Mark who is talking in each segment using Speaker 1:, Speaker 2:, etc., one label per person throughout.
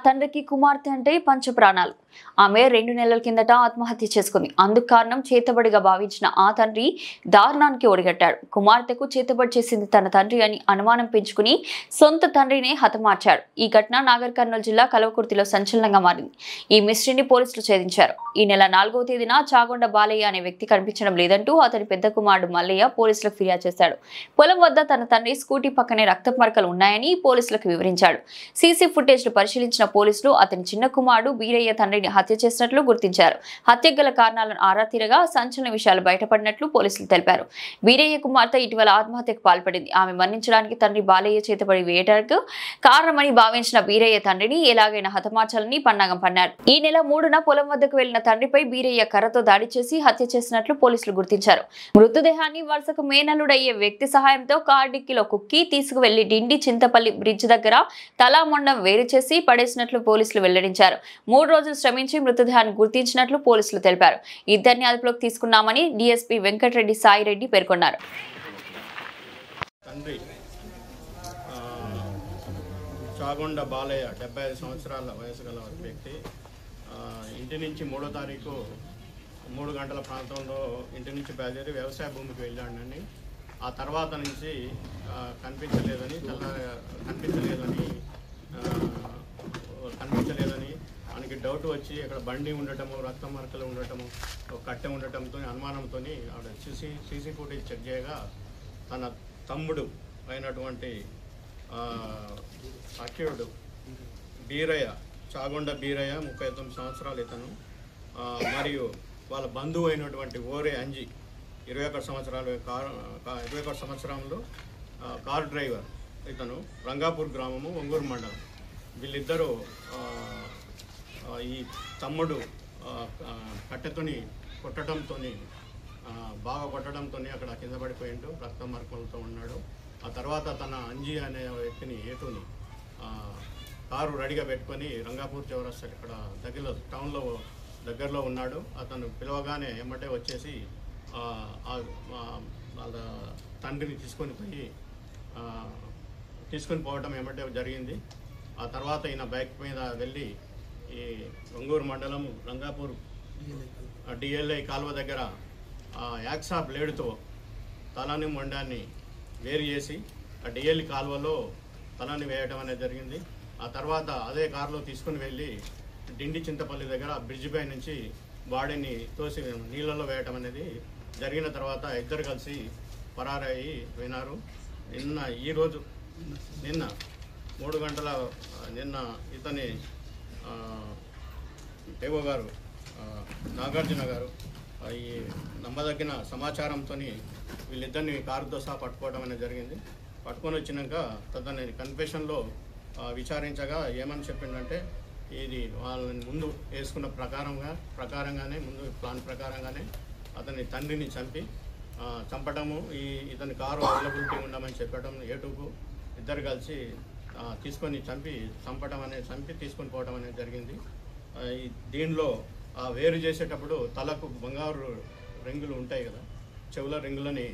Speaker 1: తండ్రికి కుమార్తె అంటే పంచప్రాణాలు. ఆమె 2 నెలల కిందట ఆత్మహత్య చేసుకుంది. అందుకు కారణం చేతబడిగా భావించిన ఆ తండ్రి దారుణానికి ఒడిగట్టాడు. కుమార్తెకు చేతబడి చేసింది తన తండ్రి అని అనుమానం పెంచుకుని సొంత తండ్రినే హతమార్చాడు. ఈ ఘటన నాగర్ కర్నూలు జిల్లా కల్వకుర్తిలో సంచలనంగా మారింది. ఈ మిస్టరీని పోలీసులు ఛేదించారు. ఈ నెల 4వ తేదీన చాగొండ బాలయ్య అనే వ్యక్తి కనిపించడం లేదంటూ అతని పెద్ద కుమారుడు మల్లయ్య పోలీసులకు ఫిర్యాదు చేశాడు. పొలం వద్ద తన తండ్రి స్కూటీ పక్కనే రక్తపు మరకలు ఉన్నాయని పోలీసులకు వివరించాడు. సీసీ ఫుటేజ్ ను పరిశీలించిన పోలీసులు అతని చిన్న కుమారుడు వీరయ్య తండ్రిని హత్య చేసినట్లు గుర్తించారు. హత్యకు గల కారణాలను ఆరా తీరగా సంచలన విషయాలు బయటపడినట్లు పోలీసులు తెలిపారు. వీరయ్య కుమార్తె ఇటీవల ఆత్మహత్యకు పాల్పడింది. ఆమె మరణించడానికి తండ్రి బాలయ్య చేతబడి వేయడానికి కారణమని భావించిన వీరయ్య తండ్రిని ఎలాగైనా హతమార్చాలని పన్నాగం పన్నారు. ఈ నెల 3న పొలం వద్దకు వెళ్లిన తండ్రిపై వీరయ్య కర్రతో దాడి చేసి హత్య చేసినట్లు పోలీసులు గుర్తించారు. మృతదేహాన్ని వరుసకు మేనల్లుడయ్యే వ్యక్తి సహాయంతో కార్ డిక్కీలో కుక్కి తీసుకువెళ్లి డిండి చింతపల్లి బ్రిడ్జ్ దగ్గర తలా మొండం వేరు చేసి పడేసినట్లు పోలీసులు వెల్లడించారు. 3 రోజులు శ్రమించి మృతదేహాన్ని గుర్తించినట్లు పోలీసులు తెలిపారు. ఇద్దరిని అదుపులోకి తీసుకున్నామని డీఎస్పీ వెంకటరెడ్డి సాయిరెడ్డి పేర్కొన్నారు.
Speaker 2: చాగొండ బాలయ్య 75 సంవత్సరాల వయసు గల వ్యక్తి ఇంటి నుంచి 3వ తారీఖు 3 గంటల ప్రాంతంలో ఇంటి నుంచి బయలుదేరి వ్యవసాయ భూమికి వెళ్ళాడని, ఆ తర్వాత నుంచి కనిపించలేదని మనకి డౌట్ వచ్చి అక్కడ బండి ఉండటము, రక్త మరకలు ఉండటము, కట్టె ఉండటంతో అనుమానంతో ఆవిడ సీసీ ఫుటేజ్ చెక్ చేయగా తన తమ్ముడు అయినటువంటి అఖిలుడు బీరయ్య, చాగొండ బీరయ్య 39 సంవత్సరాలు ఇతను, మరియు వాళ్ళ బంధువు అయినటువంటి ఓరే అంజి 21 సంవత్సరంలో కార్ డ్రైవర్ ఇతను, రంగాపూర్ గ్రామము, ఒంగూరు మండలం. వీళ్ళిద్దరూ ఈ తమ్ముడు కట్టెతోని కొట్టడంతో బాగా కొట్టడంతో అక్కడ కింద పడిపోయిండు, రక్త మరకలతో ఉన్నాడు. ఆ తర్వాత తన అంజి అనే వ్యక్తిని ఏటుని కారు రెడీగా పెట్టుకొని రంగాపూర్ చౌరస్తా ఇక్కడ టౌన్లో దగ్గరలో ఉన్నాడు. అతను పిలవగానే ఎమ్మటే వచ్చేసి వాళ్ళ తండ్రిని తీసుకొని పోవటం ఎమ్మటే జరిగింది. ఆ తర్వాత ఈయన బైక్ మీద వెళ్ళి ఈ ఒంగూరు మండలం రంగాపూర్ డిఎల్ఐ కాలువ దగ్గర యాక్సా బ్లేడుతో తలని మొండాన్ని వేరు చేసి ఆ డిఎల్ఐ కాలువలో తలని వేయటం అనేది జరిగింది. ఆ తర్వాత అదే కారులో తీసుకుని వెళ్ళి డిండి చింతపల్లి దగ్గర బ్రిడ్జ్ పై నుంచి బాడీని తోసి నీళ్ళలో వేయటం అనేది జరిగిన తర్వాత ఇద్దరు కలిసి పరారయ్యి పోయినారు. నిన్న 3 గంటల ఇతని దేవో గారు నాగార్జున గారు ఈ నమ్మదగిన సమాచారంతో వీళ్ళిద్దరిని కారుతో సహా పట్టుకోవడం అనేది జరిగింది. పట్టుకొని వచ్చినాక తనని కన్ఫెషన్లో విచారించగా ఏమని చెప్పిందంటే, ఇది వాళ్ళని ముందు వేసుకున్న ప్రకారంగానే ముందు ప్లాన్ ప్రకారంగానే అతని తండ్రిని చంపటము, ఇతని కారు అవైలబిలిటీ ఉండమని చెప్పడం, ఏటుకు ఇద్దరు కలిసి తీసుకొని చంపి తీసుకొని పోవడం అనేది జరిగింది. దీనిలో వేరు చేసేటప్పుడు తలకు బంగారు రింగులు ఉంటాయి కదా, చెవుల రింగులని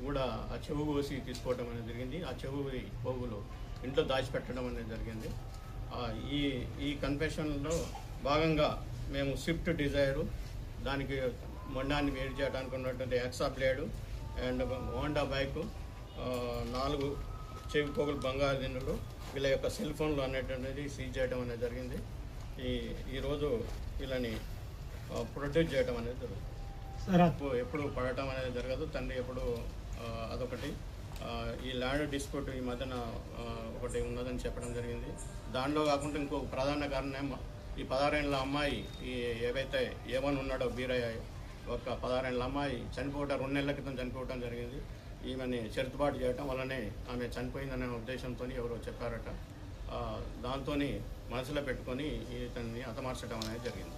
Speaker 2: కూడా ఆ చెవు కోసి తీసుకోవడం అనేది జరిగింది. ఆ చెవు పోగులు ఇంట్లో దాచిపెట్టడం అనేది జరిగింది. ఈ కన్ఫెషన్లో భాగంగా మేము స్విఫ్ట్ డిజైరు, దానికి మొండాన్ని వేడి చేయడానికి ఉన్నటువంటి hacksaw blade and Honda bike, 4 చెవి పోగులు బంగారు దిన్నులు, వీళ్ళ యొక్క సెల్ ఫోన్లు అనేటువంటిది సీజ్ చేయడం అనేది జరిగింది. ఈరోజు వీళ్ళని ప్రొడ్యూస్ చేయడం అనేది జరుగుతుంది. ఎప్పుడు పడటం అనేది జరగదు, తండ్రి ఎప్పుడు అదొకటి. ఈ ల్యాండ్ డిస్ప్యూట్ ఈ మధ్యన ఒకటి ఉన్నదని చెప్పడం జరిగింది. దానిలో కాకుండా ఇంకొక ప్రధాన కారణం, ఈ 16 ఏళ్ళ అమ్మాయి ఏవైతే ఏమని ఉన్నాడో బీరయ్య, ఒక 16 ఏళ్ళ అమ్మాయి 2 నెలల క్రితం చనిపోవడం జరిగింది. ఈమెని చెరుతుబాటు చేయటం వల్లనే ఆమె చనిపోయిందనే ఉద్దేశంతో ఎవరో చెప్పారట. దాంతో మనసులో పెట్టుకొని ఇతన్ని హతమార్చడం అనేది జరిగింది.